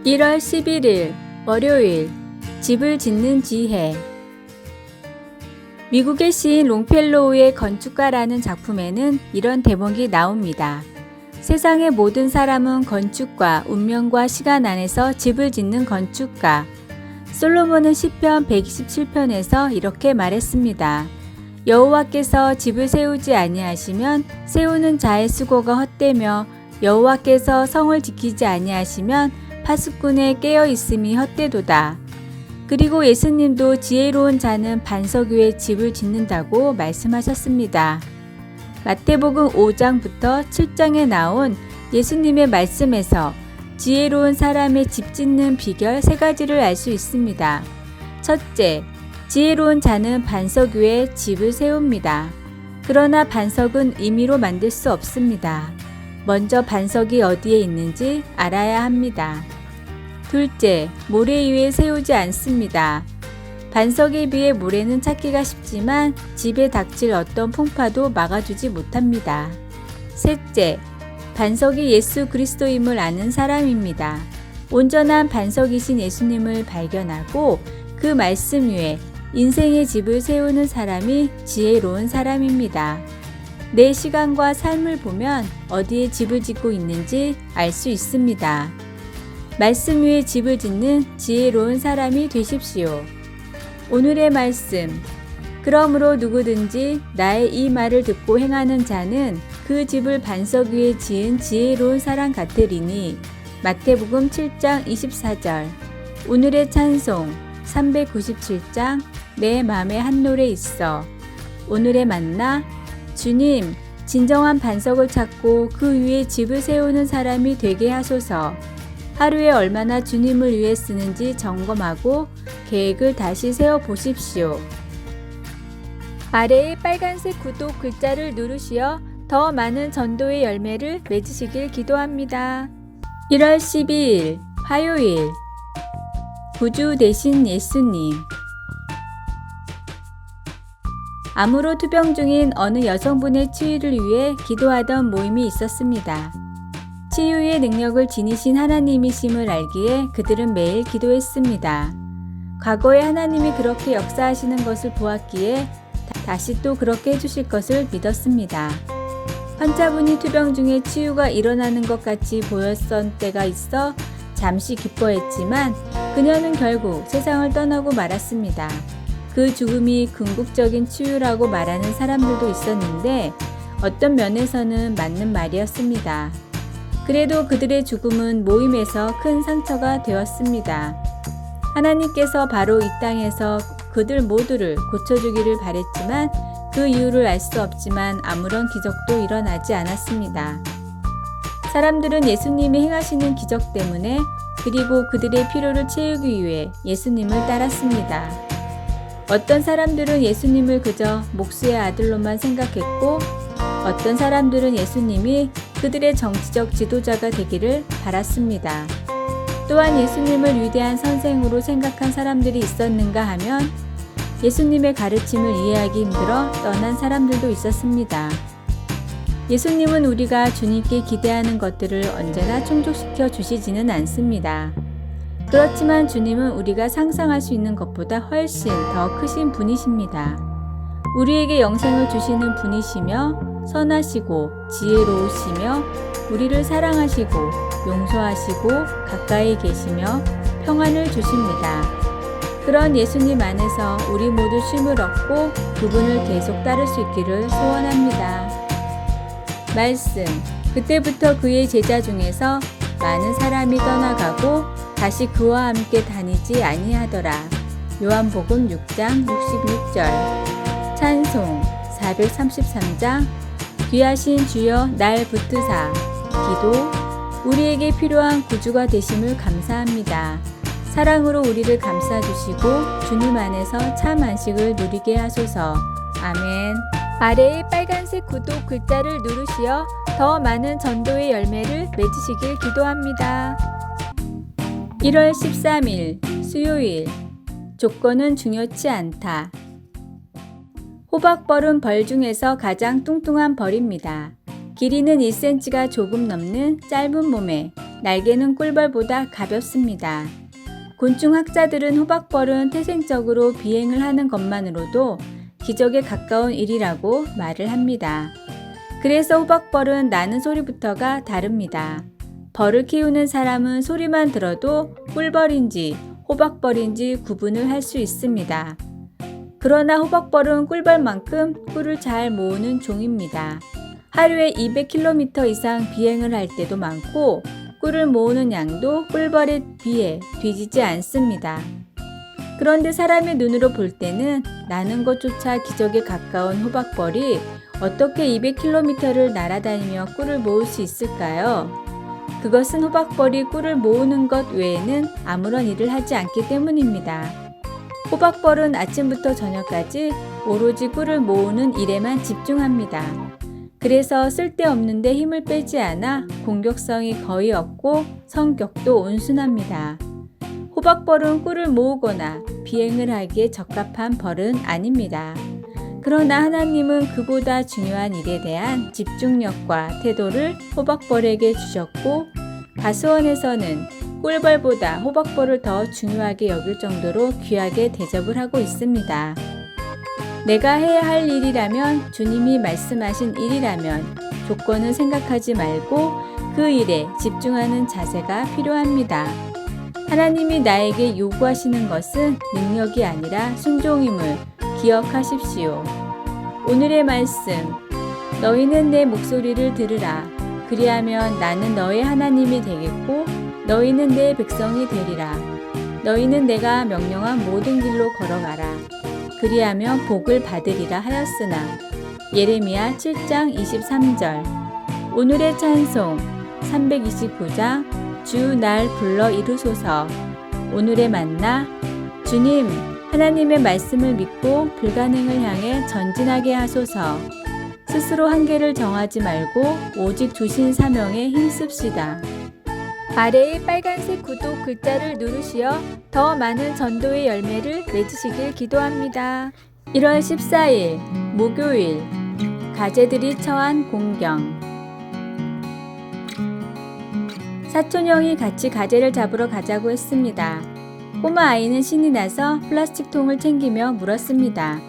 1월 11일 월요일 집을 짓는 지혜. 미국의 시인 롱펠로우의 건축가라는 작품에는 이런 대목이 나옵니다. 세상의 모든 사람은 건축과 운명과 시간 안에서 집을 짓는 건축가. 솔로몬은 시편 127편에서 이렇게 말했습니다. 여호와께서 집을 세우지 아니하시면 세우는 자의 수고가 헛되며 여호와께서 성을 지키지 아니하시면 파수꾼의 깨어 있음이 헛되도다. 그리고 예수님도 지혜로운 자는 반석 위에 집을 짓는다고 말씀하셨습니다. 마태복음 5장부터 7장에 나온 예수님의 말씀에서 지혜로운 사람의 집 짓는 비결 3가지를 알 수 있습니다. 첫째, 지혜로운 자는 반석 위에 집을 세웁니다. 그러나 반석은 임의로 만들 수 없습니다. 먼저 반석이 어디에 있는지 알아야 합니다. 둘째, 모래 위에 세우지 않습니다. 반석에 비해 모래는 찾기가 쉽지만 집에 닥칠 어떤 풍파도 막아주지 못합니다. 셋째, 반석이 예수 그리스도임을 아는 사람입니다. 온전한 반석이신 예수님을 발견하고 그 말씀 위에 인생의 집을 세우는 사람이 지혜로운 사람입니다. 내 시간과 삶을 보면 어디에 집을 짓고 있는지 알 수 있습니다. 말씀 위에 집을 짓는 지혜로운 사람이 되십시오. 오늘의 말씀. 그러므로 누구든지 나의 이 말을 듣고 행하는 자는 그 집을 반석 위에 지은 지혜로운 사람 같으리니. 마태복음 7장 24절. 오늘의 찬송 397장 내 맘에 한 노래 있어. 오늘의 만나. 주님, 진정한 반석을 찾고 그 위에 집을 세우는 사람이 되게 하소서. 하루에 얼마나 주님을 위해 쓰는지 점검하고 계획을 다시 세워보십시오. 아래의 빨간색 구독 글자를 누르시어 더 많은 전도의 열매를 맺으시길 기도합니다. 1월 12일 화요일 구주 되신 예수님. 암으로 투병 중인 어느 여성분의 치유를 위해 기도하던 모임이 있었습니다. 치유의 능력을 지니신 하나님이심을 알기에 그들은 매일 기도했습니다. 과거에 하나님이 그렇게 역사하시는 것을 보았기에 다시 또 그렇게 해주실 것을 믿었습니다. 환자분이 투병 중에 치유가 일어나는 것 같이 보였던 때가 있어 잠시 기뻐했지만 그녀는 결국 세상을 떠나고 말았습니다. 그 죽음이 궁극적인 치유라고 말하는 사람들도 있었는데 어떤 면에서는 맞는 말이었습니다. 그래도 그들의 죽음은 모임에서 큰 상처가 되었습니다. 하나님께서 바로 이 땅에서 그들 모두를 고쳐주기를 바랬지만 그 이유를 알 수 없지만 아무런 기적도 일어나지 않았습니다. 사람들은 예수님이 행하시는 기적 때문에 그리고 그들의 필요를 채우기 위해 예수님을 따랐습니다. 어떤 사람들은 예수님을 그저 목수의 아들로만 생각했고 어떤 사람들은 예수님이 그들의 정치적 지도자가 되기를 바랐습니다. 또한 예수님을 위대한 선생으로 생각한 사람들이 있었는가 하면 예수님의 가르침을 이해하기 힘들어 떠난 사람들도 있었습니다. 예수님은 우리가 주님께 기대하는 것들을 언제나 충족시켜 주시지는 않습니다. 그렇지만 주님은 우리가 상상할 수 있는 것보다 훨씬 더 크신 분이십니다. 우리에게 영생을 주시는 분이시며 선하시고 지혜로우시며 우리를 사랑하시고 용서하시고 가까이 계시며 평안을 주십니다. 그런 예수님 안에서 우리 모두 쉼을 얻고 그분을 계속 따를 수 있기를 소원합니다. 말씀. 그때부터 그의 제자 중에서 많은 사람이 떠나가고 다시 그와 함께 다니지 아니하더라. 요한복음 6장 66절. 찬송 433장. 귀하신 주여 날 붙드사. 기도. 우리에게 필요한 구주가 되심을 감사합니다. 사랑으로 우리를 감싸주시고 주님 안에서 참 안식을 누리게 하소서. 아멘. 아래의 빨간색 구독 글자를 누르시어 더 많은 전도의 열매를 맺으시길 기도합니다. 1월 13일 수요일. 조건은 중요치 않다. 호박벌은 벌 중에서 가장 뚱뚱한 벌입니다. 길이는 1cm가 조금 넘는 짧은 몸에 날개는 꿀벌보다 가볍습니다. 곤충 학자들은 호박벌은 태생적으로 비행을 하는 것만으로도 기적에 가까운 일이라고 말을 합니다. 그래서 호박벌은 나는 소리부터가 다릅니다. 벌을 키우는 사람은 소리만 들어도 꿀벌인지 호박벌인지 구분을 할 수 있습니다. 그러나 호박벌은 꿀벌만큼 꿀을 잘 모으는 종입니다. 하루에 200km 이상 비행을 할 때도 많고 꿀을 모으는 양도 꿀벌에 비해 뒤지지 않습니다. 그런데 사람의 눈으로 볼 때는 나는 것조차 기적에 가까운 호박벌이 어떻게 200km를 날아다니며 꿀을 모을 수 있을까요? 그것은 호박벌이 꿀을 모으는 것 외에는 아무런 일을 하지 않기 때문입니다. 호박벌은 아침부터 저녁까지 오로지 꿀을 모으는 일에만 집중합니다. 그래서 쓸데없는데 힘을 빼지 않아 공격성이 거의 없고 성격도 온순합니다. 호박벌은 꿀을 모으거나 비행을 하기에 적합한 벌은 아닙니다. 그러나 하나님은 그보다 중요한 일에 대한 집중력과 태도를 호박벌에게 주셨고 가수원에서는 꿀벌보다 호박벌을 더 중요하게 여길 정도로 귀하게 대접을 하고 있습니다. 내가 해야 할 일이라면, 주님이 말씀하신 일이라면 조건을 생각하지 말고 그 일에 집중하는 자세가 필요합니다. 하나님이 나에게 요구하시는 것은 능력이 아니라 순종임을 기억하십시오. 오늘의 말씀, 너희는 내 목소리를 들으라. 그리하면 나는 너의 하나님이 되겠고 너희는 내 백성이 되리라. 너희는 내가 명령한 모든 길로 걸어가라. 그리하면 복을 받으리라 하였으나. 예레미야 7장 23절. 오늘의 찬송 329장 주 날 불러 이루소서. 오늘의 만나, 주님 하나님의 말씀을 믿고 불가능을 향해 전진하게 하소서. 스스로 한계를 정하지 말고 오직 주신 사명에 힘씁시다. 아래의 빨간색 구독 글자를 누르시어 더 많은 전도의 열매를 맺으시길 기도합니다. 1월 14일 목요일, 가재들이 처한 공경. 사촌형이 같이 가재를 잡으러 가자고 했습니다. 꼬마 아이는 신이 나서 플라스틱 통을 챙기며 물었습니다.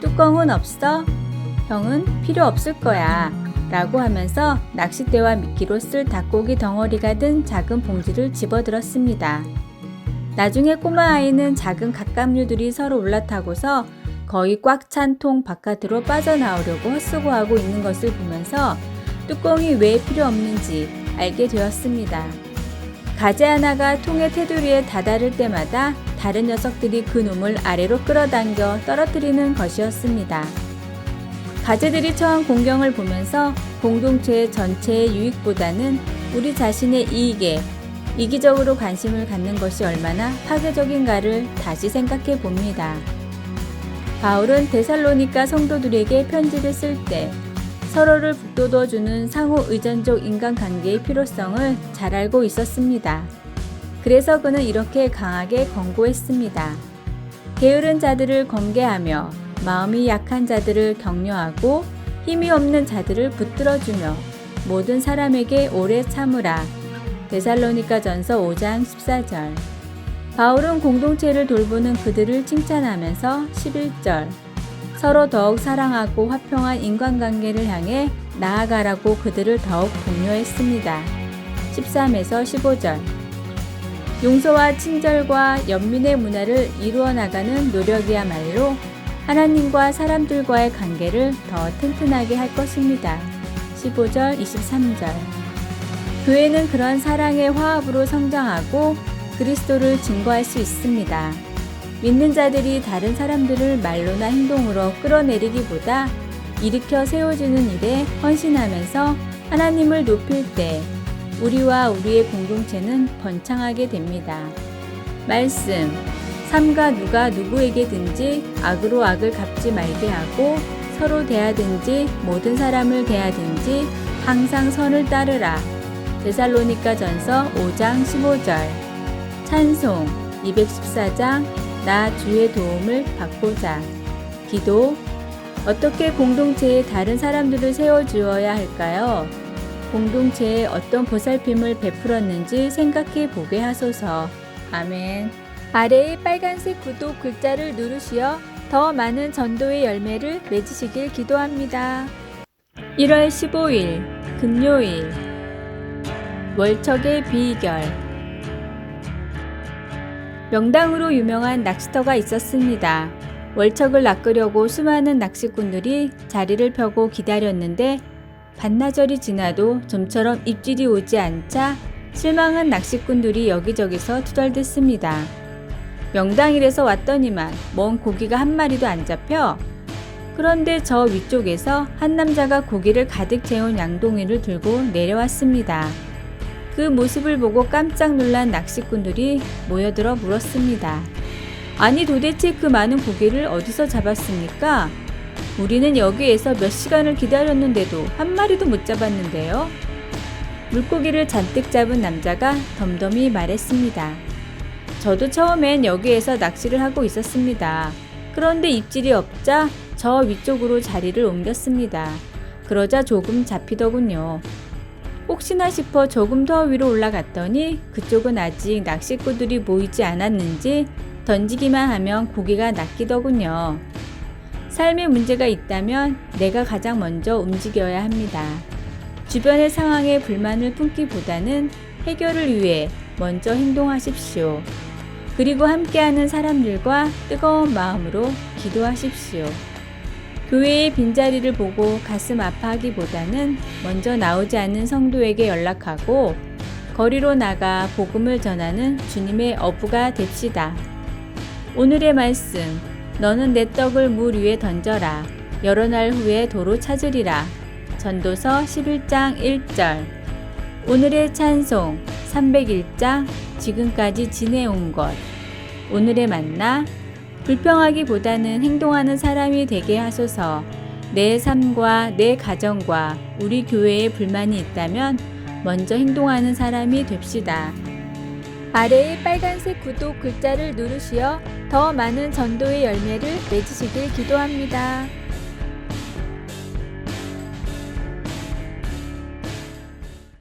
뚜껑은 없어? 형은 필요 없을 거야 라고 하면서 낚싯대와 미끼로 쓸 닭고기 덩어리가 든 작은 봉지를 집어들었습니다. 나중에 꼬마 아이는 작은 갓감류들이 서로 올라타고서 거의 꽉 찬 통 바깥으로 빠져나오려고 헛수고하고 있는 것을 보면서 뚜껑이 왜 필요 없는지 알게 되었습니다. 가재 하나가 통의 테두리에 다다를 때마다 다른 녀석들이 그 놈을 아래로 끌어당겨 떨어뜨리는 것이었습니다. 가재들이 처한 공경을 보면서 공동체 전체의 유익보다는 우리 자신의 이익에 이기적으로 관심을 갖는 것이 얼마나 파괴적인가를 다시 생각해 봅니다. 바울은 데살로니가 성도들에게 편지를 쓸 때 서로를 북돋워주는 상호 의존적 인간관계의 필요성을 잘 알고 있었습니다. 그래서 그는 이렇게 강하게 권고했습니다. 게으른 자들을 권계하며 마음이 약한 자들을 격려하고 힘이 없는 자들을 붙들어주며 모든 사람에게 오래 참으라. 데살로니가전서 5장 14절. 바울은 공동체를 돌보는 그들을 칭찬하면서 11절. 서로 더욱 사랑하고 화평한 인간관계를 향해 나아가라고 그들을 더욱 독려했습니다. 13에서 15절. 용서와 친절과 연민의 문화를 이루어 나가는 노력이야말로 하나님과 사람들과의 관계를 더 튼튼하게 할 것입니다. 15절, 23절. 교회는 그런 사랑의 화합으로 성장하고 그리스도를 증거할 수 있습니다. 믿는 자들이 다른 사람들을 말로나 행동으로 끌어내리기보다 일으켜 세워주는 일에 헌신하면서 하나님을 높일 때 우리와 우리의 공동체는 번창하게 됩니다. 말씀, 삼가 누가 누구에게든지 악으로 악을 갚지 말게 하고 서로 대하든지 모든 사람을 대하든지 항상 선을 따르라. 데살로니가전서 5장 15절. 찬송 214장 나 주의 도움을 받고자. 기도, 어떻게 공동체에 다른 사람들을 세워주어야 할까요? 공동체에 어떤 보살핌을 베풀었는지 생각해 보게 하소서. 아멘. 아래의 빨간색 구독 글자를 누르시어 더 많은 전도의 열매를 맺으시길 기도합니다. 1월 15일 금요일 월척의 비결. 명당으로 유명한 낚시터가 있었습니다. 월척을 낚으려고 수많은 낚시꾼들이 자리를 펴고 기다렸는데 반나절이 지나도 좀처럼 입질이 오지 않자 실망한 낚시꾼들이 여기저기서 투덜댔습니다. 명당일에서 왔더니만 뭔 고기가 한 마리도 안 잡혀? 그런데 저 위쪽에서 한 남자가 고기를 가득 채운 양동이를 들고 내려왔습니다. 그 모습을 보고 깜짝 놀란 낚시꾼들이 모여들어 물었습니다. 아니 도대체 그 많은 고기를 어디서 잡았습니까? 우리는 여기에서 몇 시간을 기다렸는데도 한 마리도 못 잡았는데요. 물고기를 잔뜩 잡은 남자가 덤덤히 말했습니다. 저도 처음엔 여기에서 낚시를 하고 있었습니다. 그런데 입질이 없자 저 위쪽으로 자리를 옮겼습니다. 그러자 조금 잡히더군요. 혹시나 싶어 조금 더 위로 올라갔더니 그쪽은 아직 낚시꾼들이 모이지 않았는지 던지기만 하면 고기가 낚이더군요. 삶에 문제가 있다면 내가 가장 먼저 움직여야 합니다. 주변의 상황에 불만을 품기보다는 해결을 위해 먼저 행동하십시오. 그리고 함께하는 사람들과 뜨거운 마음으로 기도하십시오. 교회의 빈자리를 보고 가슴 아파하기보다는 먼저 나오지 않는 성도에게 연락하고 거리로 나가 복음을 전하는 주님의 어부가 됩시다. 오늘의 말씀, 너는 내 떡을 물 위에 던져라. 여러 날 후에 도로 찾으리라. 전도서 11장 1절. 오늘의 찬송 301장 지금까지 지내온 것. 오늘의 만나, 불평하기보다는 행동하는 사람이 되게 하소서. 내 삶과 내 가정과 우리 교회에 불만이 있다면 먼저 행동하는 사람이 됩시다. 아래의 빨간색 구독 글자를 누르시어 더 많은 전도의 열매를 맺으시길 기도합니다.